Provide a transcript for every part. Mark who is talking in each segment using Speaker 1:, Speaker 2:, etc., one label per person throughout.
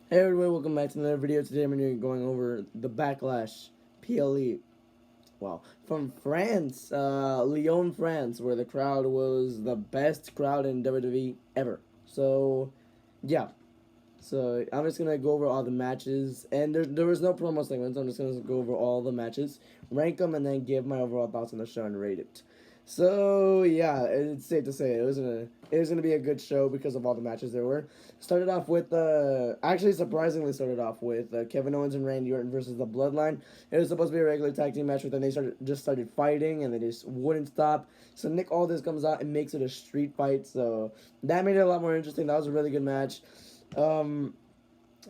Speaker 1: Hey everybody, welcome back to another video. Today I'm going to be going over the Backlash PLE. Wow. From France, Lyon, France, where the crowd was the best crowd in WWE ever. So, yeah. So, I'm just going to go over all the matches. And there was no promo segments. I'm just going to go over all the matches, rank them, and then give my overall thoughts on the show and rate it. So yeah, it's safe to say it was gonna be a good show because of all the matches there were. Started off with actually surprisingly started off with Kevin Owens and Randy Orton versus the Bloodline. It was supposed to be a regular tag team match, but then they started fighting and they just wouldn't stop. So Nick Aldis comes out and makes it a street fight. So that made it a lot more interesting. That was a really good match. Um,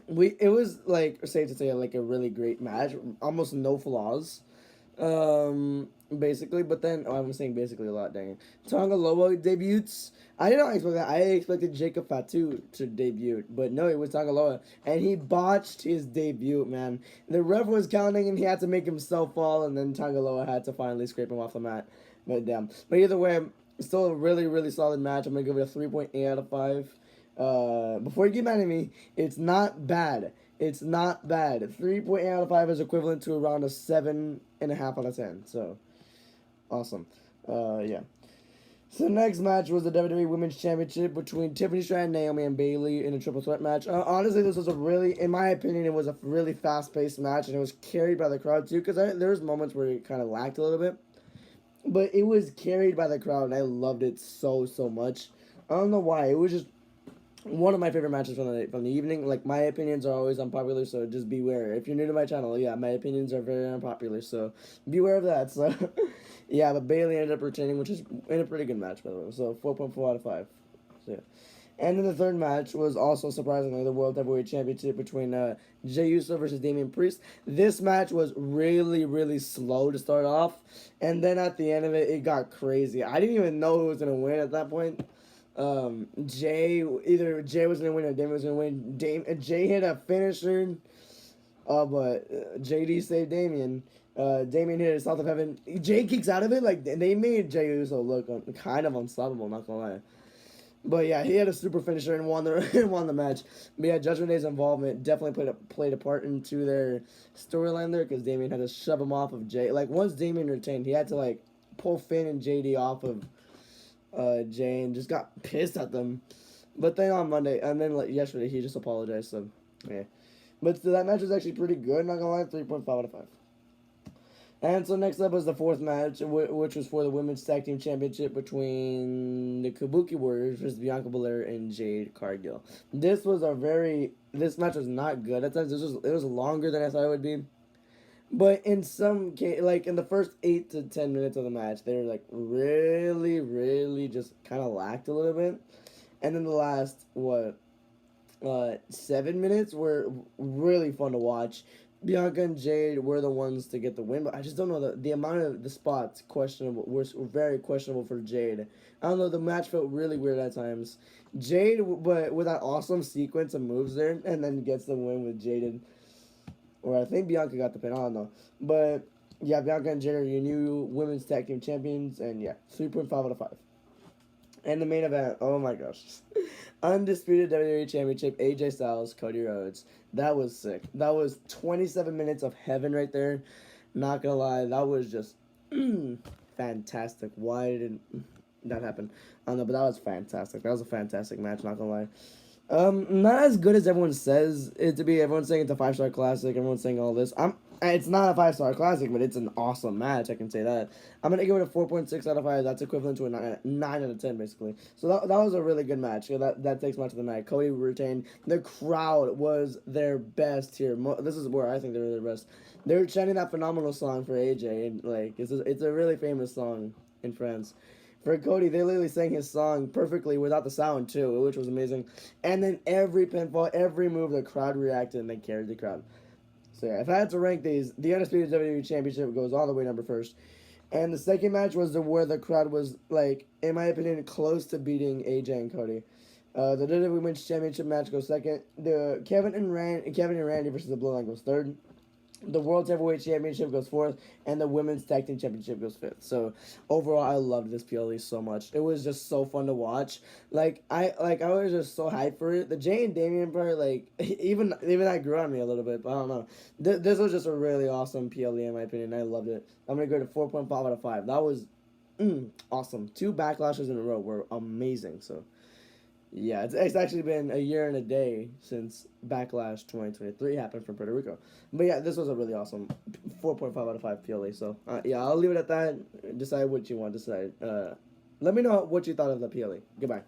Speaker 1: it was like safe to say like a really great match, almost no flaws. Basically, but then I'm saying basically a lot. Dang it, Tonga Loa debuts. I did not expect that. I expected Jacob Fatu to debut, but no, it was Tonga Loa, and he botched his debut. Man, the ref was counting, and he had to make himself fall, and then Tonga Loa had to finally scrape him off the mat. But damn. But either way, still a really really solid match. I'm gonna give it a 3.8 out of 5. Before you get mad at me, it's not bad. It's not bad. 3.8 out of 5 is equivalent to around a 7.5 out of 10. So, awesome. Yeah. So, next match was the WWE Women's Championship between Tiffany Stratton, Naomi, and Bayley in a triple threat match. Honestly, this was a really, in my opinion, it was a really fast paced match, and it was carried by the crowd too, because there was moments where it kind of lacked a little bit. But it was carried by the crowd, and I loved it so, so much. I don't know why. It was just one of my favorite matches from the evening. Like, my opinions are always unpopular, so just beware. If you're new to my channel, yeah, my opinions are very unpopular, so beware of that. So yeah, but Bayley ended up retaining, which is in a pretty good match, by the way. So 4.4 out of 5. So yeah. And then the third match was also surprisingly the World Heavyweight Championship between Jey Uso versus Damian Priest. This match was really, really slow to start off, and then at the end of it, it got crazy. I didn't even know who was gonna win at that point. Either Jay was gonna win or Damien was gonna win. Jay hit a finisher, but JD saved Damien. Damien hit a South of Heaven. Jay kicks out of it. Like, they made Jey Uso look kind of unstoppable. Not gonna lie. But yeah, he had a super finisher and won the and won the match. But yeah, Judgment Day's involvement definitely played a part into their storyline there, because Damien had to shove him off of Jay. Like, once Damien retained, he had to like pull Finn and JD off of Jay, and just got pissed at them. But then on Monday, and then like yesterday, he just apologized. So yeah, but so that match was actually pretty good. Not gonna lie, 3.5 out of 5. And so next up was the fourth match, which was for the Women's Tag Team Championship between the Kabuki Warriors versus Bianca Belair and Jade Cargill. This match was not good at times. It was longer than I thought it would be. But in some case, like in the first 8 to 10 minutes of the match, they were like really, really just kind of lacked a little bit. And then the last, 7 minutes were really fun to watch. Bianca and Jade were the ones to get the win, but I just don't know the amount of the spots questionable were very questionable for Jade. I don't know, the match felt really weird at times. Jade, but with that awesome sequence of moves there, and then gets the win with Jade, or I think Bianca got the pin. I don't know, but yeah, Bianca and Jade are your new women's tag team champions, and yeah, 3.5 out of 5. And the main event, oh my gosh. Undisputed WWE Championship, AJ Styles, Cody Rhodes. That was sick. That was 27 minutes of heaven right there. Not gonna lie, that was just fantastic. Why didn't that happen? I don't know, but that was fantastic. That was a fantastic match, not gonna lie. Not as good as everyone says it to be. Everyone's saying it's a 5-star classic. Everyone's saying all this. It's not a 5-star classic, but it's an awesome match. I can say that. I'm gonna give it a 4.6 out of 5. That's equivalent to a 9 out of 10, basically. So that was a really good match. That takes much of the night. Cody retained. The crowd was their best here. This is where I think they were their best. They were chanting that phenomenal song for AJ, and like it's a really famous song in France. For Cody, they literally sang his song perfectly without the sound too, which was amazing. And then every pinfall, every move, the crowd reacted and they carried the crowd. So yeah, if I had to rank these, the Undisputed WWE Championship goes all the way number first. And the second match was where the crowd was, like, in my opinion, close to beating AJ and Cody. The WWE Women's Championship match goes second. The Kevin and Randy versus the Bloodline goes third. The World Heavyweight Championship goes fourth, and the Women's Tag Team Championship goes fifth. So overall, I loved this PLE so much. It was just so fun to watch. I was just so hyped for it. The Jay and Damian part, like even that grew on me a little bit. But I don't know. This was just a really awesome PLE in my opinion. I loved it. I'm gonna go to 4.5 out of 5. That was awesome. 2 backlashes in a row were amazing. So yeah, it's actually been a year and a day since Backlash 2023 happened from Puerto Rico. But yeah, this was a really awesome 4.5 out of 5 PLA. So yeah, I'll leave it at that. Decide what you want to decide. Let me know what you thought of the PLA. Goodbye.